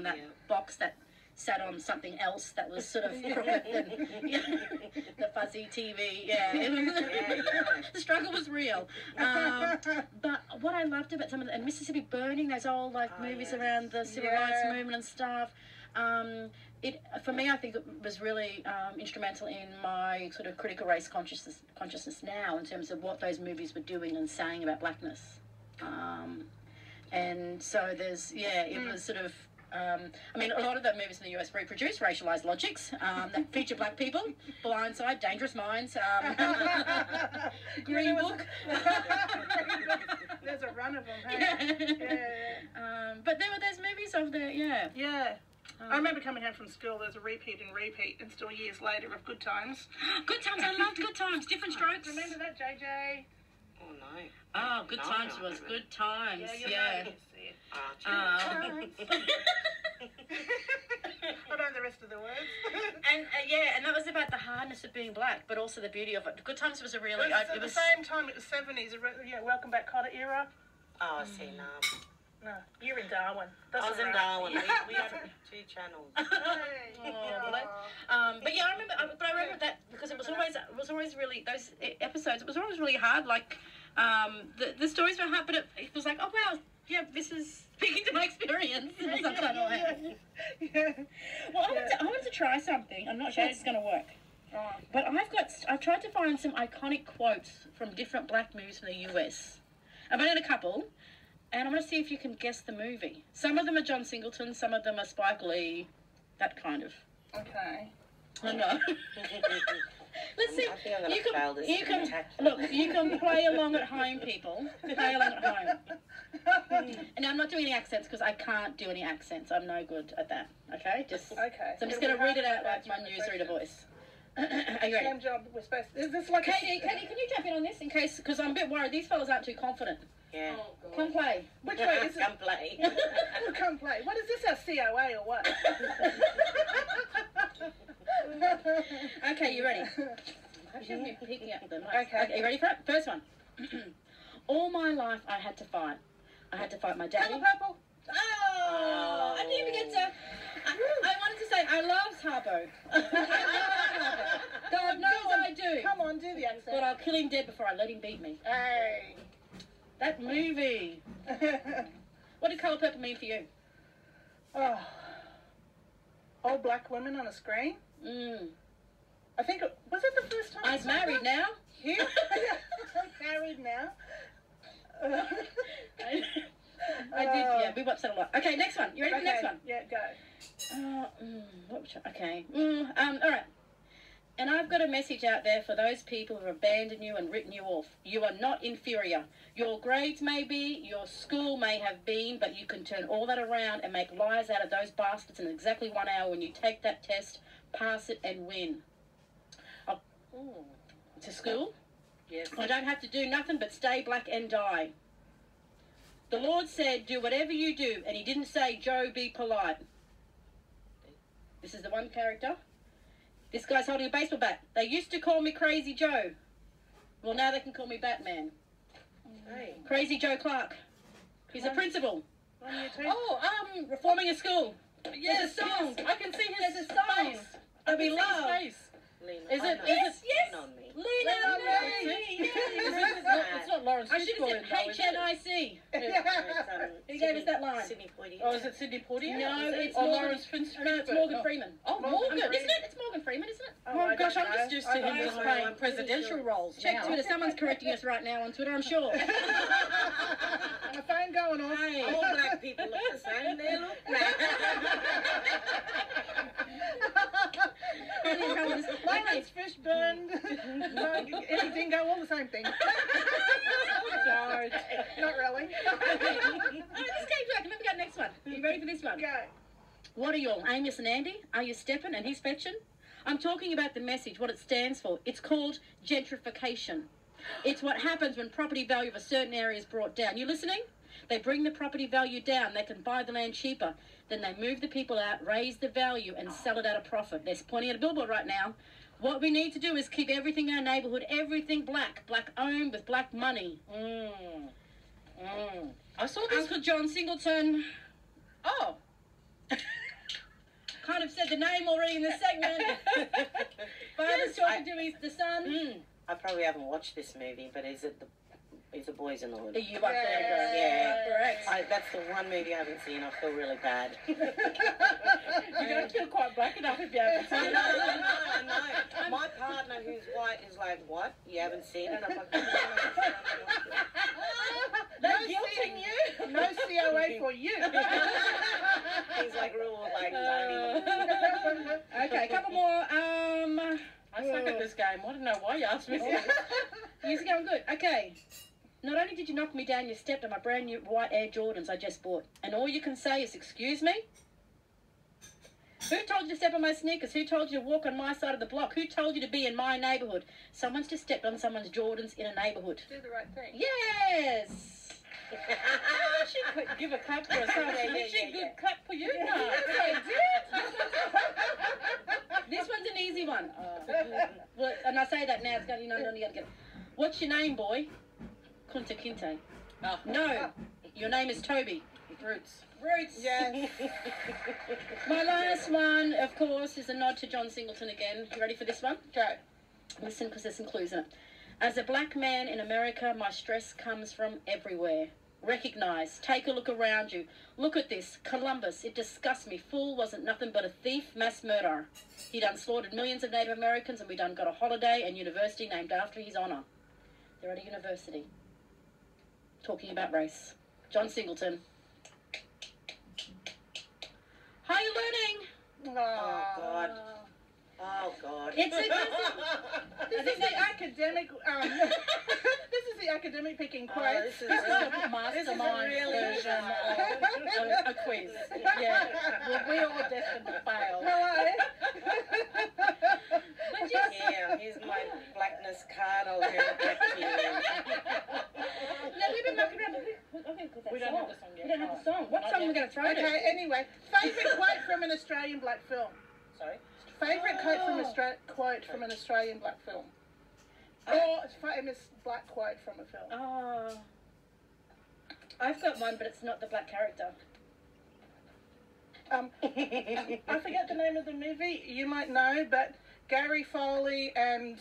that box that sat on something else that was sort of crooked and the fuzzy TV. Yeah, the struggle was real. But what I loved about some of the and Mississippi Burning, those old movies around the civil rights movement and stuff. It for me, I think it was really instrumental in my sort of critical race consciousness now in terms of what those movies were doing and saying about blackness. And so there's it was sort of. I mean, a lot of the movies in the US reproduce racialized logics that feature black people. Blindside, Dangerous Minds, Green Book. There's a run of them, hey? But there were those movies of the, Yeah. I remember coming home from school, there was a repeat and still years later of Good Times. Good Times, I loved Good Times, Different Strokes. Remember that, JJ? Oh, no. Oh, Good Times was Good Times, I don't know the rest of the words. And that was about the hardness of being black, but also the beauty of it. Good Times was a really... It was the same time, it was 70s, Welcome Back Cotter era. Oh, I see, no. No, you're in Darwin. I was in Darwin. We had 2 channels. But yeah, I remember that because it was always really those episodes. It was always really hard. Like the stories were hard, but it was like, oh wow, yeah, this is speaking to my experience in some kind of way. Well, I wanted to try something. I'm not sure it's going to work. But I've tried to find some iconic quotes from different black movies from the US. I've only had a couple. And I'm going to see if you can guess the movie. Some of them are John Singleton, some of them are Spike Lee, that kind of. Okay. I know. Let's see. I think I'm going to fail this. You can play along at home, people. Play along at home. And I'm not doing any accents because I can't do any accents. I'm no good at that. Okay? So I'm just going to read it out like my newsreader voice. Are you ready? Same job. We're supposed to. Is this like Katie, can you jump in on this in case? Because I'm a bit worried. These fellas aren't too confident. Yeah. Oh, come play. Which way is it? Come play. Come play. What is this, our COA or what? Okay, you ready? I should be peeking at them. Okay, you ready for it? First one. All my life I had to fight. I had to fight my daddy. Purple. Oh, I didn't even get to... I wanted to say, I love Harbo. God knows I do. Come on, do the accent. But I'll kill him dead before I let him beat me. Hey. That movie. What did Colour Purple mean for you? Oh. All black women on a screen? I think, was it the first time? I'm married now. You? I'm married now. I did, yeah, we watched that a lot. Okay, next one. You ready for the next one? Yeah, go. Okay. All right. And I've got a message out there for those people who have abandoned you and written you off. You are not inferior. Your grades may be, your school may have been, but you can turn all that around and make liars out of those bastards in exactly 1 hour when you take that test, pass it, and win. To school? Yes. I don't have to do nothing but stay black and die. The Lord said, do whatever you do, and he didn't say, Joe, be polite. This is the one character. This guy's holding a baseball bat. They used to call me Crazy Joe. Well, now they can call me Batman. Hey. Crazy Joe Clark. He's a principal. Oh, reforming a school. Yes, a song. I can see his face. I'll be loved. Is it? Yes. Lean on me. It's not Lawrence. I should have said HNIC. He gave us that line. Sidney Poitier. Oh, is it Sidney Poitier? No, it's Lawrence No, it's Morgan Freeman. Oh, Morgan. Isn't it? It's Morgan Freeman, isn't it? Oh gosh, I'm just used to him just playing presidential roles. Check Twitter. Someone's correcting us right now on Twitter, I'm sure. My phone going off. Hey, all black people look the same. They look black. Lawrence Fishburne, Eddie Dingo, all the same thing. Not really. Alright, this game's back. Let me go next one. Are you ready for this one? Go. What are you all, Amos and Andy? Are you stepping and he's fetching? I'm talking about the message, what it stands for. It's called gentrification. It's what happens when property value of a certain area is brought down. You listening? They bring the property value down. They can buy the land cheaper. Then they move the people out, raise the value, and sell it at a profit. They're pointing at a billboard right now. What we need to do is keep everything in our neighbourhood, everything black. Black-owned with black money. I saw this. Uncle John Singleton. Oh. said the name already in this segment. Father's talking to the son. I probably haven't watched this movie, but is it the Boys in the Hood? You up there, girl. Yeah. Correct. That's the one movie I haven't seen. I feel really bad. You're going to feel quite black enough if you haven't seen it. I know. My partner who's white is like, what? You haven't seen it? I'm like, They're guilting you. No COA for you. he's like, rule, like, don't even. Okay, a couple more. I suck at this game. I don't know why you asked me. You're going good. Okay. Not only did you knock me down, you stepped on my brand new white Air Jordans I just bought. And all you can say is, excuse me? Who told you to step on my sneakers? Who told you to walk on my side of the block? Who told you to be in my neighbourhood? Someone's just stepped on someone's Jordans in a neighbourhood. Do the right thing. Yes! She could give a clap for herself. She good clap for you now. I did. This one's an easy one. Well, and I say that now. It's going, you got to get it. What's your name, boy? Kunta Kinte. Oh. No, your name is Toby. Roots. Yes. My last one, of course, is a nod to John Singleton again. You ready for this one? Go. Listen, because there's some clues in it. As a black man in America, my stress comes from everywhere. Recognize. Take a look around you. Look at this. Columbus. It disgusts me. Fool wasn't nothing but a thief, mass murderer. He done slaughtered millions of Native Americans, and we done got a holiday and university named after his honour. They're at a university. Talking about race. John Singleton. How are you learning? Oh, God. Oh, God. It's a This is the academic. This is the academic picking quiz. This is the mastermind really version of a quiz. Yeah, well, we all destined to fail. But just, Yeah, here's my blackness card. I'll hand it back to you. no, we've been mucking around. We don't have the song yet. We don't have the song. What song are we going to throw to? Okay, anyway, favourite quote from an Australian black film. Sorry? Favourite quote from an Australian black film. Or famous black quote from a film. Oh, I've got one, but it's not the black character. I forget the name of the movie. You might know, but Gary Foley and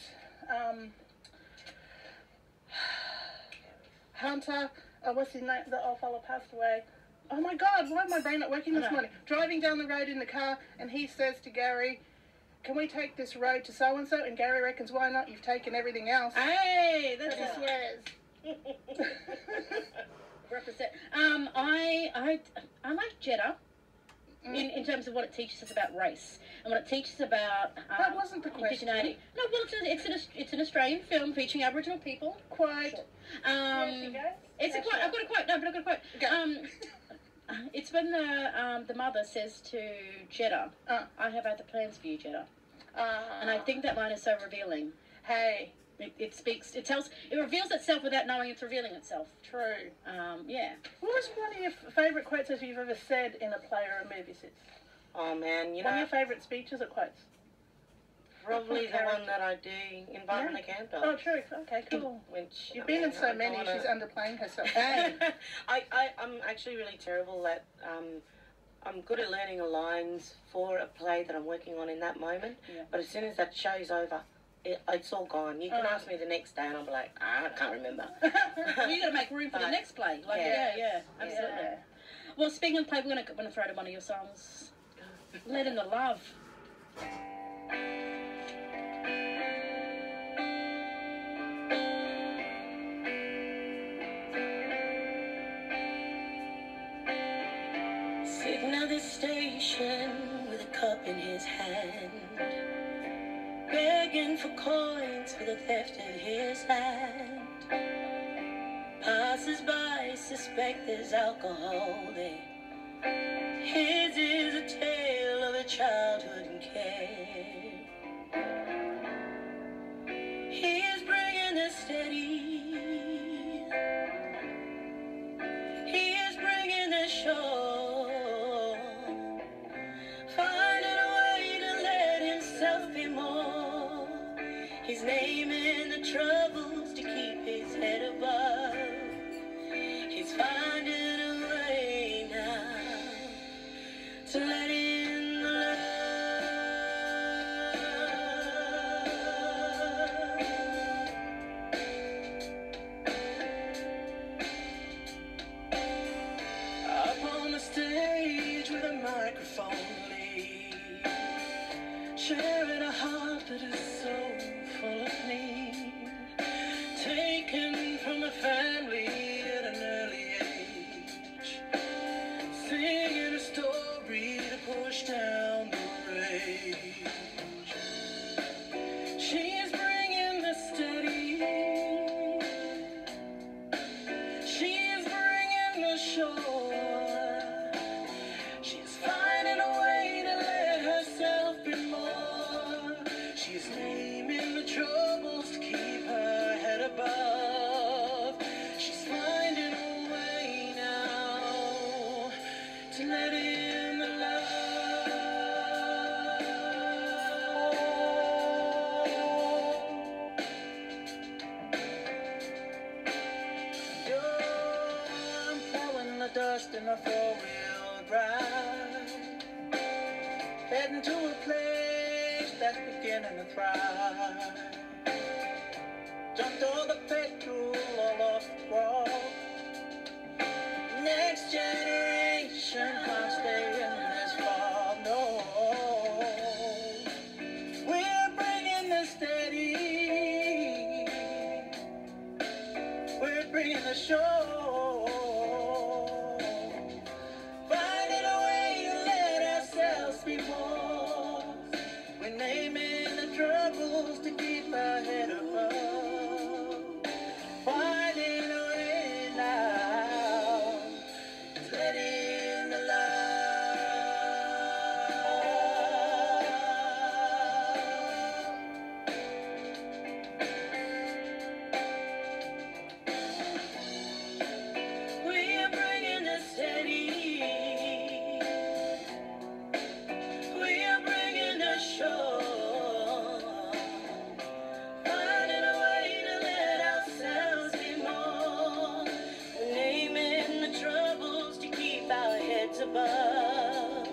Hunter. What's his name? The old fellow passed away. Oh my God! Why is my brain not working this morning? Driving down the road in the car, and he says to Gary, "Can we take this road to so and so?" And Gary reckons, "Why not? You've taken everything else." Hey, that's But he swears. Represent. I like Jeddah. In terms of what it teaches us about race and what it teaches about That wasn't the question. indigeneity. No, well, it's an Australian film featuring Aboriginal people. Quote. It's a quote. I've got a quote. No, but I've got a quote. Go. It's when the mother says to Jeddah, "I have other plans for you, Jeddah," and I think that line is so revealing. Hey. It speaks. It reveals itself without knowing it's revealing itself. True. Yeah. What was one of your favourite quotes that you've ever said in a play or a movie, Sis? Oh, man, you One of know, your favourite speeches or quotes? probably the one that I do in Barbara Campbell. Oh, true. Okay, cool. Which, You've I been mean, in so I many, don't wanna- she's underplaying herself. I'm actually really terrible at, I'm good at learning the lines for a play that I'm working on in that moment, but as soon as that show's over, it's all gone. You can ask me the next day and I'll be like, I can't remember. Well, you got to make room for the next play. Like, yeah, absolutely. Yeah. Well, speaking of play, we're going to throw to one of your songs. Let in the Love. Sitting at the station with a cup in his hand, begging for coins for the theft of his land. Passers-by suspect there's alcohol there. His is a tale of a childhood in care. He is bringing the steady. He is bringing the show. Finding a way to let himself be more. He's naming the troubles to keep his head above. He's finding a way now to let in the love. microphone lead, sharing a heart that is so full of need, taken from a family at an early age, singing a story to push down the rage. She's bringing the steady, she's bringing the shore, she's finding a way to let herself be more. She's naming the troubles to keep her head above. She's finding a way now to let in the love. I'm pulling the dust in a four-wheel drive, heading to a place that's beginning to thrive. Dumped all the petrol all off the wall. Next generation can't stay in this far, no. We're bringing the steady, we're bringing the show. Finding a way to let ourselves be more. We're naming the troubles to keep our head above. Finding a way now to let in the love. We're bringing the steady, we're bringing the show. Finding a way to let ourselves be more. Naming the troubles to keep our heads above.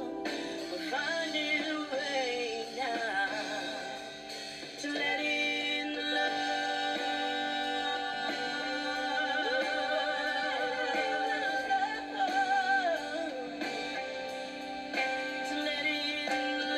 We're finding a way now to let in the love. To let in the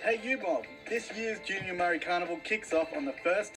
Hey you mob, this year's Junior Murray Carnival kicks off on the 1st